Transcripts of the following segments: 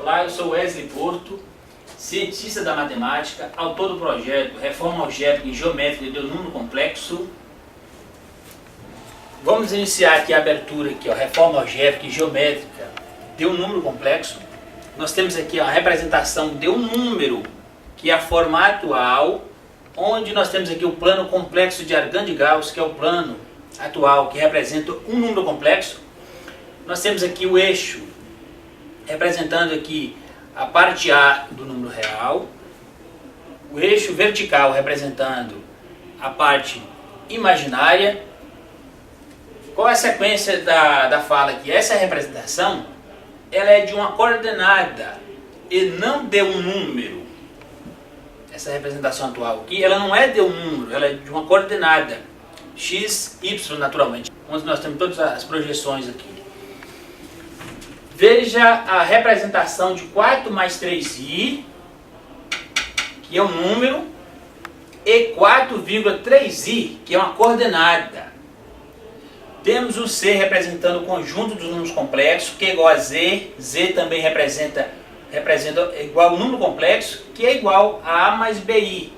Olá, eu sou Wesley Porto, cientista da matemática, autor do projeto Reforma Algébrica e Geométrica de um Número Complexo. Vamos iniciar aqui a abertura aqui, ó, Reforma Algébrica e Geométrica de um Número Complexo. Nós temos aqui ó, a representação de um número, que é a forma atual, onde nós temos aqui o plano complexo de Argand-Gauss, que é o plano atual, que representa um número complexo. Nós temos aqui o eixo, representando aqui a parte A do número real, o eixo vertical representando a parte imaginária. Qual é a sequência da fala aqui? Essa representação ela é de uma coordenada e não de um número. Essa representação atual aqui, ela não é de um número, ela é de uma coordenada, x, y naturalmente, onde nós temos todas as projeções aqui. Veja a representação de 4 mais 3i, que é um número, e 4,3i, que é uma coordenada. Temos o C representando o conjunto dos números complexos, que é igual a Z. Z também representa igual ao número complexo, que é igual a A mais BI.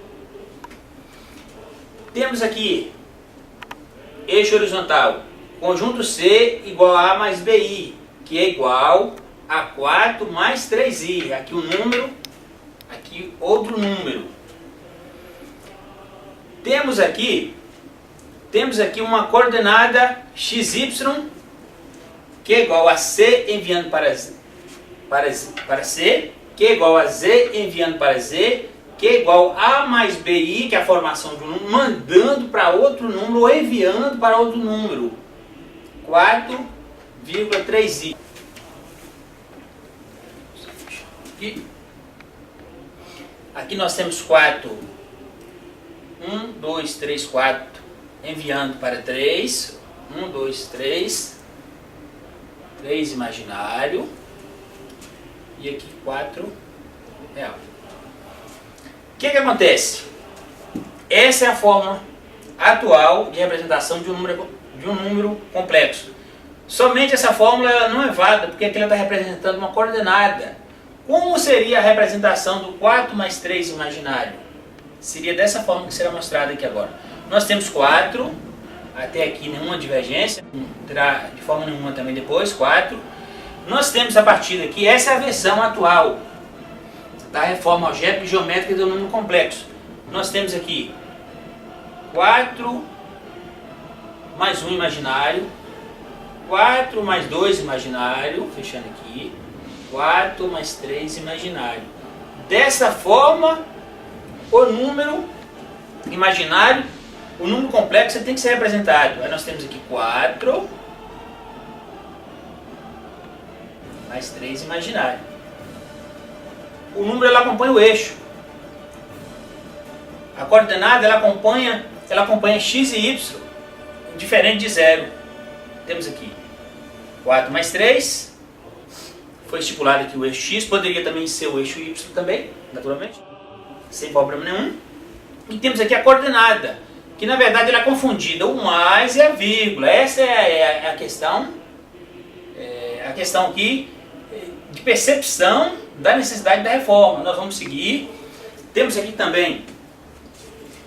Temos aqui eixo horizontal, conjunto C igual a A mais BI, que é igual a 4 mais 3i. Aqui um número, aqui outro número. Temos aqui uma coordenada xy, que é igual a C enviando para C, que é igual a Z enviando para Z, que é igual a mais BI, que é a formação de um número, mandando para outro número ou enviando para outro número. 4,3i. Aqui nós temos 4. 1, 2, 3, 4. Enviando para 3. 1, 2, 3. 3 imaginário. E aqui 4 real. O que acontece? Essa é a forma atual de representação de um número complexo. Somente essa fórmula ela não é válida, porque aqui ela está representando uma coordenada. Como seria a representação do 4 mais 3 imaginário? Seria dessa forma que será mostrada aqui agora. Nós temos 4, até aqui nenhuma divergência, não terá de forma nenhuma também depois, 4. Nós temos a partir daqui, essa é a versão atual da reforma algébrica e geométrica do número complexo. Nós temos aqui 4 mais 1 imaginário, 4 mais 2 imaginário, fechando aqui, 4 mais 3 imaginário. Dessa forma, o número imaginário, o número complexo tem que ser representado. Aí nós temos aqui 4 mais 3 imaginário. O número ela acompanha o eixo. A coordenada ela acompanha x e y, diferente de zero. Temos aqui 4 mais 3, foi estipulado aqui o eixo x, poderia também ser o eixo y também, naturalmente, sem problema nenhum. E temos aqui a coordenada, que na verdade ela é confundida, o mais e a vírgula. Essa é a questão aqui de percepção da necessidade da reforma. Nós vamos seguir. Temos aqui também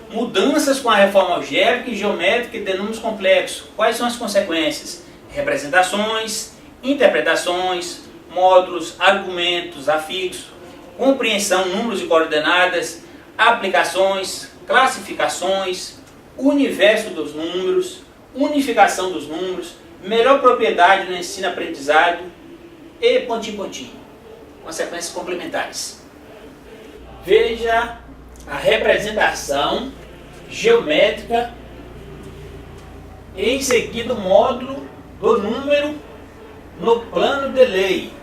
mudanças com a reforma algébrica e geométrica de números complexos. Quais são as consequências? Representações, interpretações, módulos, argumentos, afixos, compreensão, números e coordenadas, aplicações, classificações, universo dos números, unificação dos números, melhor propriedade no ensino-aprendizado e pontinho. Consequências complementares. Veja a representação geométrica e em seguida o módulo do número no plano de lei.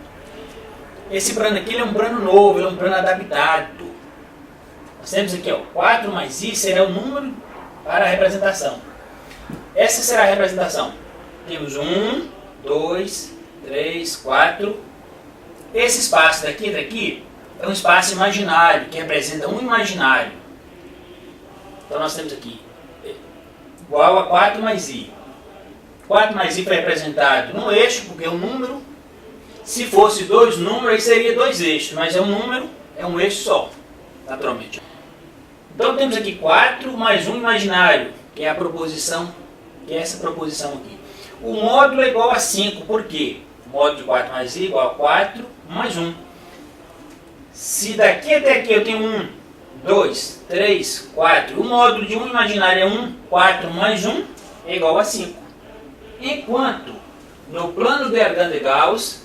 Esse plano aqui é um plano novo, é um plano adaptado. Nós temos aqui ó, 4 mais i será o número para a representação. Essa será a representação. Temos 1, 2, 3, 4. Esse espaço daqui é um espaço imaginário, que representa um imaginário. Então nós temos aqui igual a 4 mais i. 4 mais i foi representado no eixo, porque é um número. Se fosse dois números, aí seria dois eixos, mas é um número, é um eixo só, naturalmente. Então temos aqui 4 mais 1 imaginário, que é a proposição, que é essa proposição aqui. O módulo é igual a 5, por quê? O módulo de 4 mais i igual a 4 mais 1. Se daqui até aqui eu tenho 1, 2, 3, 4, o módulo de 1 imaginário é 1, 4 mais 1 é igual a 5. Enquanto no plano de Erdan de Gauss,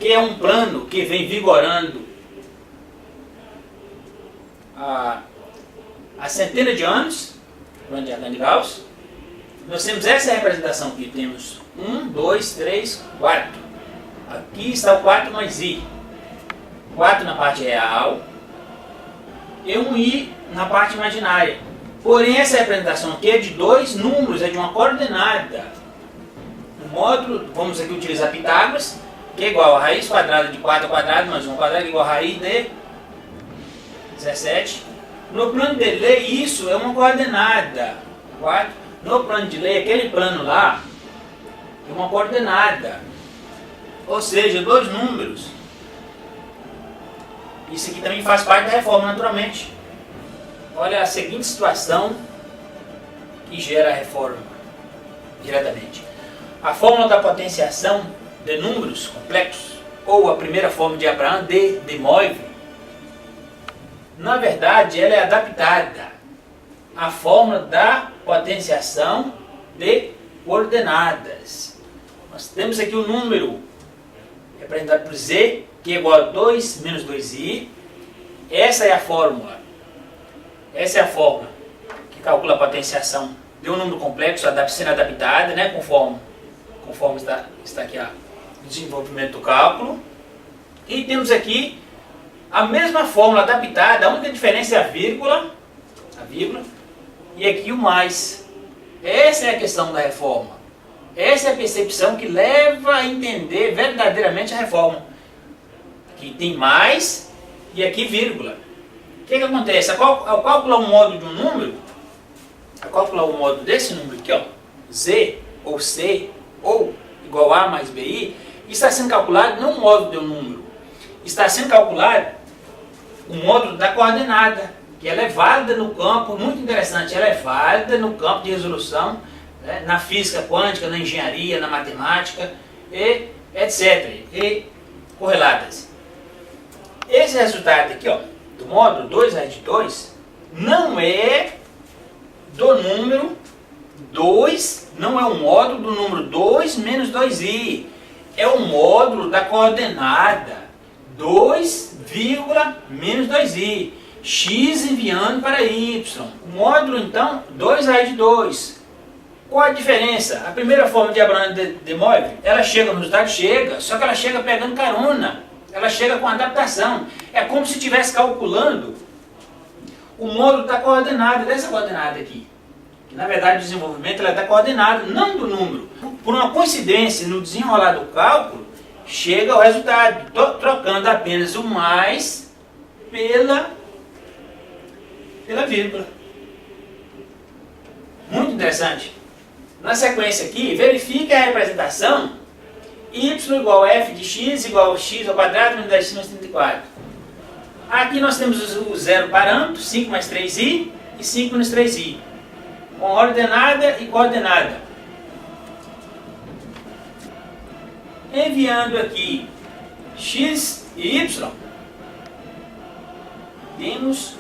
que é um plano que vem vigorando há centenas de anos, o plano de Erdan de Gauss, nós temos essa representação aqui, temos 1, 2, 3, 4. Aqui está o 4 mais i. 4 na parte real e um i na parte imaginária. Porém, essa representação aqui é de dois números, é de uma coordenada. O módulo, vamos aqui utilizar Pitágoras, que é igual a raiz quadrada de 4 ao quadrado mais 1 ao quadrado, igual a raiz de 17. No plano de Lei, isso é uma coordenada. 4. No plano de Lei, aquele plano lá, é uma coordenada. Ou seja, dois números. Isso aqui também faz parte da reforma, naturalmente. Olha a seguinte situação que gera a reforma diretamente. A fórmula da potenciação de números complexos, ou a primeira fórmula de Abraham, de Moivre, na verdade ela é adaptada à fórmula da potenciação de coordenadas. Nós temos aqui o número representado por z, que é igual a 2 menos 2i. Essa é a fórmula. Essa é a fórmula que calcula a potenciação de um número complexo, sendo adaptada, né, conforme está aqui o desenvolvimento do cálculo. E temos aqui a mesma fórmula adaptada, a única diferença é a vírgula, e aqui o mais. Essa é a questão da reforma. Essa é a percepção que leva a entender verdadeiramente a reforma. Aqui tem mais e aqui vírgula. O que acontece? Ao calcular o módulo de um número, ao calcular o módulo desse número aqui, ó, z ou c ou igual a mais bi, está sendo calculado não o módulo de um número, está sendo calculado o módulo da coordenada, que ela é válida no campo, muito interessante, ela é válida no campo de resolução, né, na física quântica, na engenharia, na matemática, e etc. E correlatas. Esse resultado aqui, ó, do módulo 2 raiz de 2, não é do número 2, não é o módulo do número 2 menos 2i. É o módulo da coordenada 2, menos 2i. X enviando para y. O módulo, então, 2 raiz de 2. Qual a diferença? A primeira forma de Abraham de Moivre, ela chega no resultado, só que ela chega pegando carona. Ela chega com adaptação. É como se estivesse calculando o módulo da coordenada, dessa coordenada aqui. Que, na verdade, o desenvolvimento ela é da coordenada, não do número. Por uma coincidência, no desenrolar do cálculo, chega ao resultado, trocando apenas o mais pela vírgula. Muito interessante. Na sequência aqui, verifique a representação y igual a f de x igual a x ao quadrado menos 10x menos 34. Aqui nós temos o zero parâmetro, 5 mais 3i e 5 menos 3i. Com ordenada e coordenada. Enviando aqui x e y, temos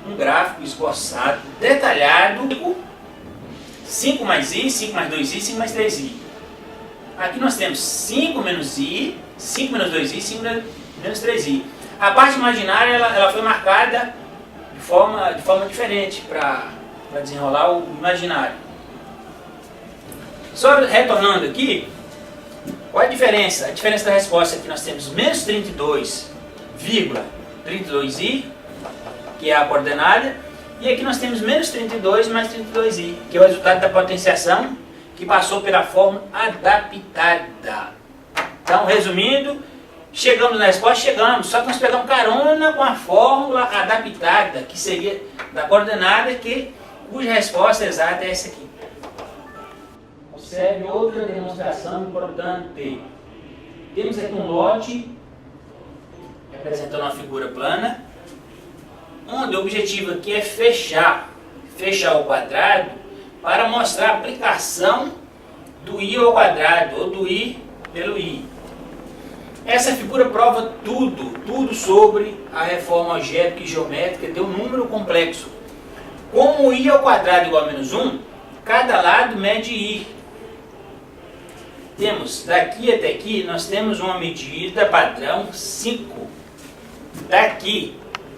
um gráfico esboçado, detalhado, 5 mais i, 5 mais 2i, 5 mais 3i. Aqui nós temos 5 menos i, 5 menos 2i, 5 menos 3i. A parte imaginária ela foi marcada de forma diferente para desenrolar o imaginário. Só retornando aqui, qual é a diferença? A diferença da resposta aqui nós temos menos 32,32i, que é a coordenada, e aqui nós temos menos 32 mais 32i, que é o resultado da potenciação que passou pela fórmula adaptada. Então, resumindo, chegamos na resposta, só que nós pegamos carona com a fórmula adaptada, que seria da coordenada, cuja resposta exata é essa aqui. Observe outra demonstração importante. Temos aqui um lote representando uma figura plana, onde o objetivo aqui é fechar o quadrado para mostrar a aplicação do i ao quadrado, ou do i pelo i. Essa figura prova tudo sobre a reforma algébrica e geométrica de um número complexo. Como i ao quadrado igual a menos 1, cada lado mede i. Temos daqui até aqui, nós temos uma medida padrão 5. Daqui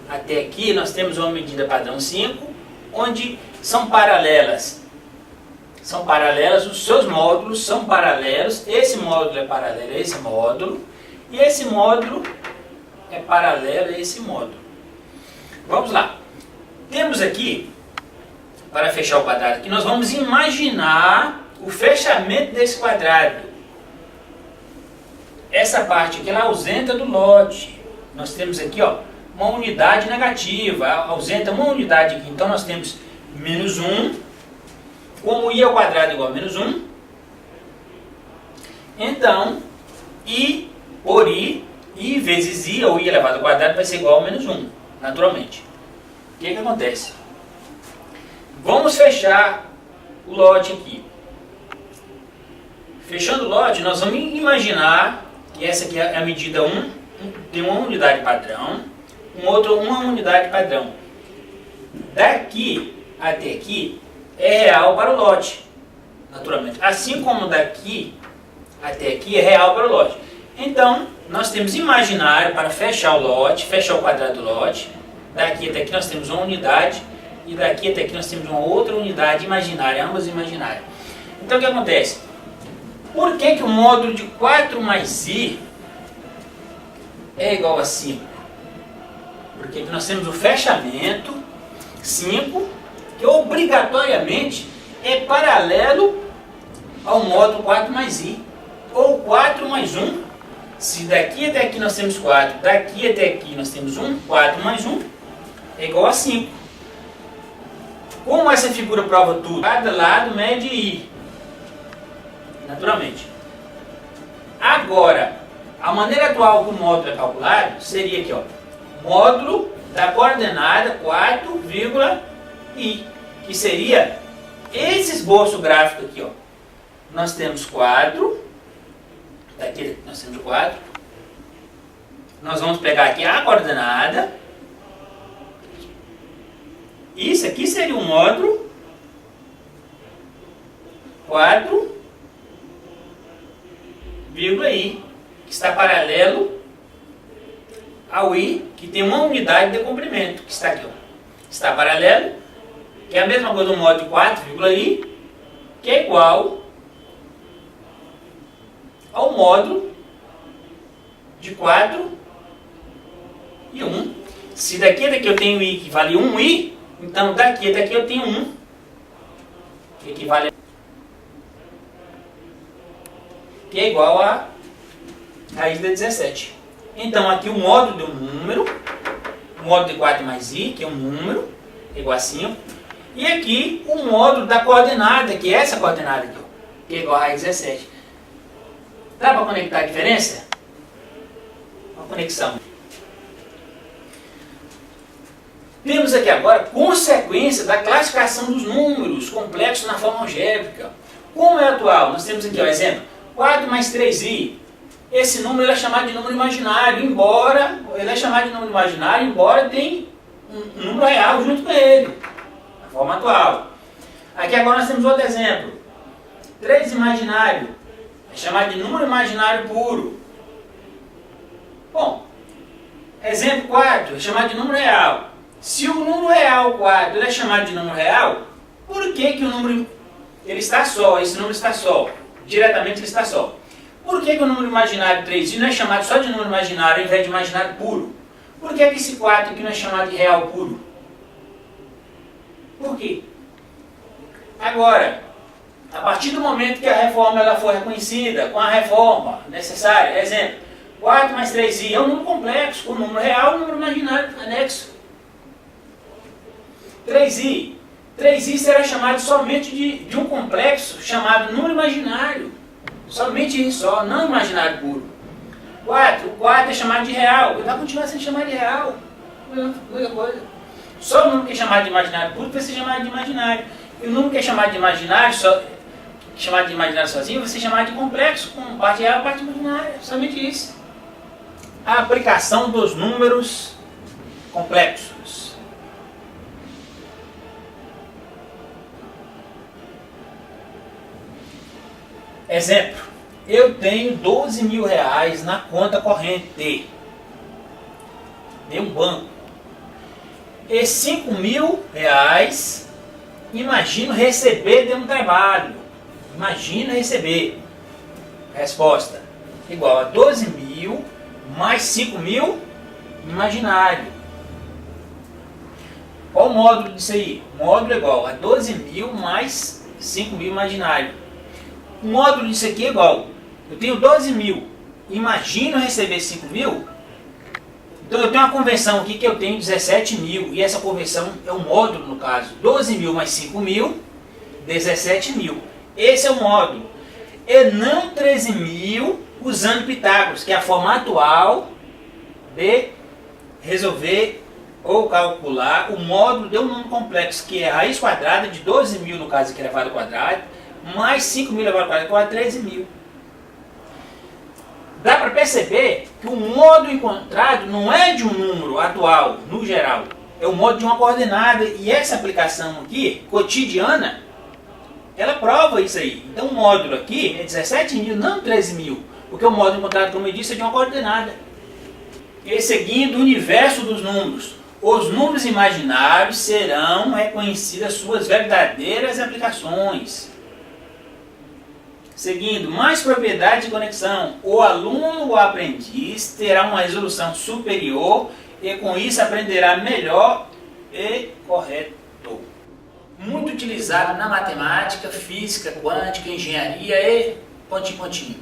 até aqui nós temos uma medida padrão 5, onde são paralelas. São paralelas, os seus módulos são paralelos, esse módulo é paralelo a esse módulo, e esse módulo é paralelo a esse módulo. Vamos lá. Temos aqui, para fechar o quadrado aqui, nós vamos imaginar o fechamento desse quadrado. Essa parte aqui ela ausenta do lote. Nós temos aqui uma unidade negativa, ausenta uma unidade aqui. Então nós temos menos 1, como i ao quadrado igual a menos 1. Então, i por i vezes i, ou i elevado ao quadrado, vai ser igual a menos 1, naturalmente. O que acontece? Vamos fechar o lote aqui. Fechando o lote, nós vamos imaginar que essa aqui é a medida 1, tem uma unidade padrão, uma unidade padrão. Daqui até aqui é real para o lote, naturalmente. Assim como daqui até aqui é real para o lote. Então, nós temos imaginário para fechar o lote, fechar o quadrado do lote. Daqui até aqui nós temos uma unidade, e daqui até aqui nós temos uma outra unidade imaginária, ambas imaginárias. Então, o que acontece? Por que o módulo de 4 mais i é igual a 5? Porque aqui nós temos o fechamento 5, que obrigatoriamente é paralelo ao módulo 4 mais i, ou 4 mais 1. Se daqui até aqui nós temos 4, daqui até aqui nós temos 1, 4 mais 1 é igual a 5. Como essa figura prova tudo, cada lado mede i, naturalmente. Agora, a maneira atual que o módulo é calculado seria aqui, módulo da coordenada 4, i, que seria esse esboço gráfico aqui, Nós temos 4, daqui nós temos 4. Nós vamos pegar aqui a coordenada. Isso aqui seria um módulo 4, i, que está paralelo ao i, que tem uma unidade de comprimento, que está aqui, está paralelo, que é a mesma coisa do módulo 4, i, que é igual ao módulo de 4 e 1. Se daqui até aqui eu tenho i que vale 1i, então daqui até aqui eu tenho 1, que equivale a... que é igual a raiz de 17. Então aqui o módulo de um número, o módulo de 4 mais i, que é um número, é igual a 5. E aqui o módulo da coordenada, que é essa coordenada aqui, que é igual a raiz de 17. Dá para conectar a diferença? Uma conexão. Temos aqui agora consequência da classificação dos números complexos na forma algébrica. Como é atual? Nós temos aqui, exemplo, 4 mais 3i. Esse número ele é chamado de número imaginário, embora tenha um número real junto com ele, na forma atual. Aqui agora nós temos outro exemplo. 3 imaginário é chamado de número imaginário puro. Bom, exemplo 4 é chamado de número real. Se o número real 4 ele é chamado de número real, por que o número ele está só, esse número está só? Diretamente ele está só. Por que o número imaginário 3i não é chamado só de número imaginário ao invés de imaginário puro? Por que esse 4 aqui não é chamado de real puro? Por quê? Agora, a partir do momento que a reforma ela for reconhecida com a reforma necessária, exemplo, 4 mais 3i é um número complexo, o número real e o número imaginário anexo. 3i será chamado somente de um complexo chamado número imaginário. Somente isso, não imaginário puro. 4. O 4 é chamado de real. Ele vai continuar sendo chamado de real. Muita coisa. Só o número que é chamado de imaginário puro vai ser chamado de imaginário. E o número que é chamado de imaginário, sozinho, vai ser chamado de complexo, com parte real e parte imaginária. Somente isso. A aplicação dos números complexos. Exemplo. Eu tenho 12 mil reais na conta corrente de um banco. E 5 mil reais imagino receber de um trabalho. Imagina receber. Resposta. Igual a 12 mil mais 5 mil imaginário. Qual o módulo disso aí? O módulo é igual a 12 mil mais 5 mil imaginário. O módulo disso aqui é igual. Eu tenho 12 mil. Imagino receber 5 mil. Então eu tenho uma conversão aqui que eu tenho 17 mil. E essa conversão é o módulo no caso. 12 mil mais 5 mil, 17 mil. Esse é o módulo. E não 13 mil usando Pitágoras, que é a forma atual de resolver ou calcular o módulo de um número complexo, que é a raiz quadrada de 12 mil, no caso aqui elevado ao quadrado, mais 5 mil elevado ao quadrado, igual a 13 mil. Dá para perceber que o módulo encontrado não é de um número atual, no geral. É o módulo de uma coordenada. E essa aplicação aqui, cotidiana, ela prova isso aí. Então o módulo aqui é 17 mil, não 13 mil. Porque o módulo encontrado, como eu disse, é de uma coordenada. E seguindo o universo dos números. Os números imaginários serão reconhecidas suas verdadeiras aplicações. Seguindo, mais propriedade de conexão. O aluno ou aprendiz terá uma resolução superior e com isso aprenderá melhor e correto. Muito utilizado na matemática, física, quântica, engenharia e pontinho.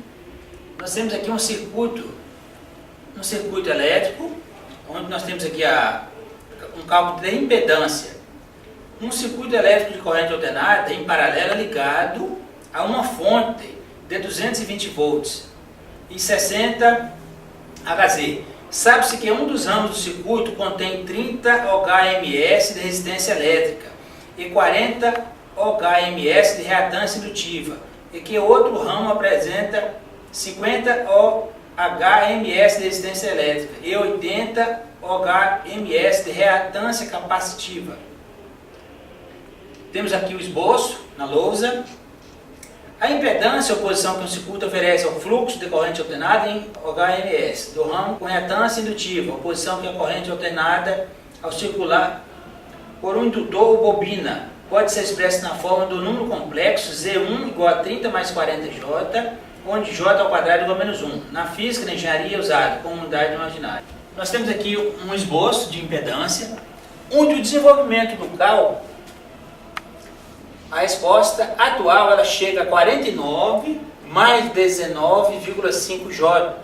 Nós temos aqui um circuito elétrico, onde nós temos aqui um cálculo de impedância. Um circuito elétrico de corrente alternada em paralelo ligado a uma fonte de 220 volts e 60 Hz. Sabe-se que um dos ramos do circuito contém 30 ohms de resistência elétrica e 40 ohms de reatância indutiva, e que outro ramo apresenta 50 ohms de resistência elétrica e 80 ohms de reatância capacitiva. Temos aqui o esboço na lousa. A impedância, a oposição que um circuito oferece ao fluxo de corrente alternada em ohms, do ramo com reatância indutiva, a oposição que a corrente alternada ao circular por um indutor ou bobina, pode ser expressa na forma do número complexo Z1 igual a 30 mais 40J, onde J ao quadrado é igual a menos 1. Na física e na engenharia é usado como unidade imaginária. Nós temos aqui um esboço de impedância, onde o desenvolvimento do cálculo, a resposta atual ela chega a 49 mais 19,5 J.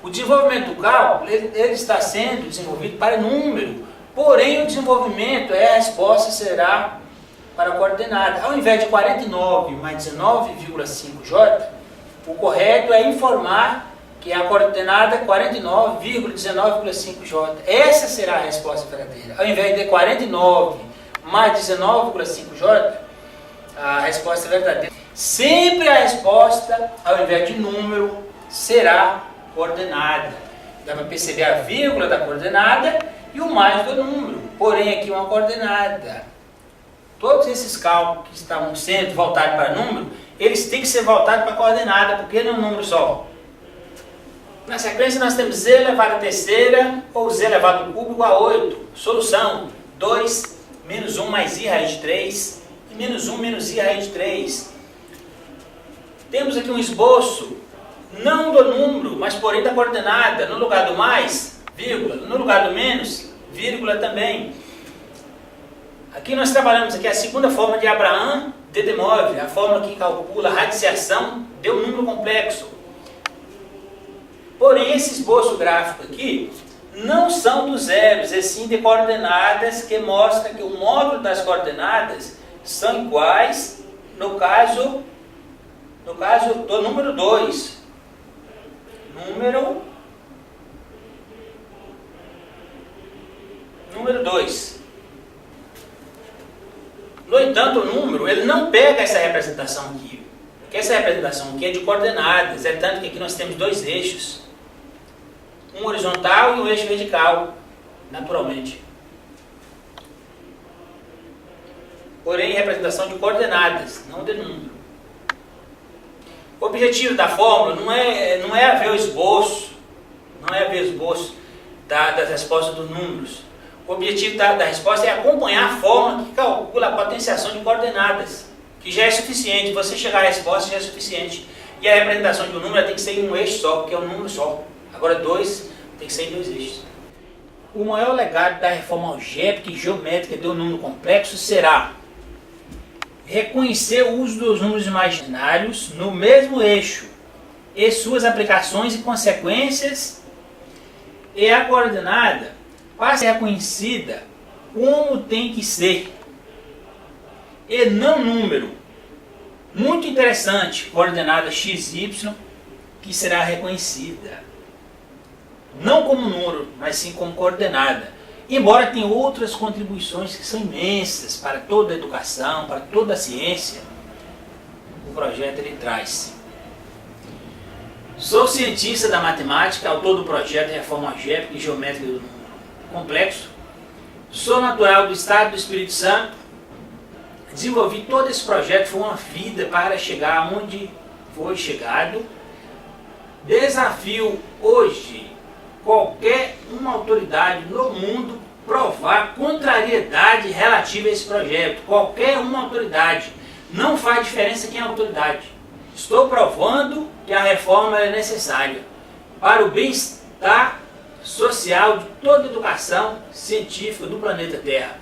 O desenvolvimento do cálculo ele está sendo desenvolvido para número, porém o desenvolvimento a resposta será para a coordenada. Ao invés de 49 mais 19,5 J, o correto é informar que a coordenada 49,19,5 J. Essa será a resposta verdadeira. Ao invés de 49 mais 19,5 J, a resposta verdadeira. Sempre a resposta, ao invés de número, será coordenada. Dá para perceber a vírgula da coordenada e o mais do número. Porém, aqui uma coordenada. Todos esses cálculos que estavam sendo voltados para número, eles têm que ser voltados para coordenada, porque não é um número só. Na sequência, nós temos z elevado à terceira ou z elevado ao cubo igual a 8. Solução: 2 menos 1 mais i raiz de 3 e menos 1 menos i raiz de 3. Temos aqui um esboço, não do número, mas porém da coordenada. No lugar do mais, vírgula. No lugar do menos, vírgula também. Aqui nós trabalhamos aqui a segunda forma de Abraham de De Moivre, a forma que calcula a radiciação de um número complexo. Porém, esse esboço gráfico aqui não são dos zeros, e sim de coordenadas, que mostra que o módulo das coordenadas são iguais no caso do número 2. Número 2. No entanto, o número, ele não pega essa representação aqui. Porque essa representação aqui é de coordenadas. É tanto que aqui nós temos dois eixos. Um horizontal e um eixo vertical, naturalmente. Porém, representação de coordenadas, não de número. O objetivo da fórmula não é haver o esboço, das respostas dos números. O objetivo da resposta é acompanhar a fórmula que calcula a potenciação de coordenadas, que já é suficiente. Você chegar à resposta já é suficiente. E a representação de um número tem que ser em um eixo só, porque é um número só. Agora dois, tem que ser em dois eixos. O maior legado da reforma algébrica e geométrica do número complexo será reconhecer o uso dos números imaginários no mesmo eixo e suas aplicações e consequências, e a coordenada passa a ser reconhecida como tem que ser e não número. Muito interessante, coordenada xy que será reconhecida não como número, mas sim como coordenada. Embora tenha outras contribuições que são imensas para toda a educação, para toda a ciência, o projeto ele traz. Sou cientista da matemática, autor do projeto de reforma algébrica e geométrica do número complexo. Sou natural do estado do Espírito Santo. Desenvolvi todo esse projeto, foi uma vida para chegar onde foi chegado. Desafio hoje qualquer uma autoridade no mundo provar contrariedade relativa a esse projeto. Qualquer uma autoridade. Não faz diferença quem é a autoridade. Estou provando que a reforma é necessária para o bem-estar social de toda a educação científica do planeta Terra.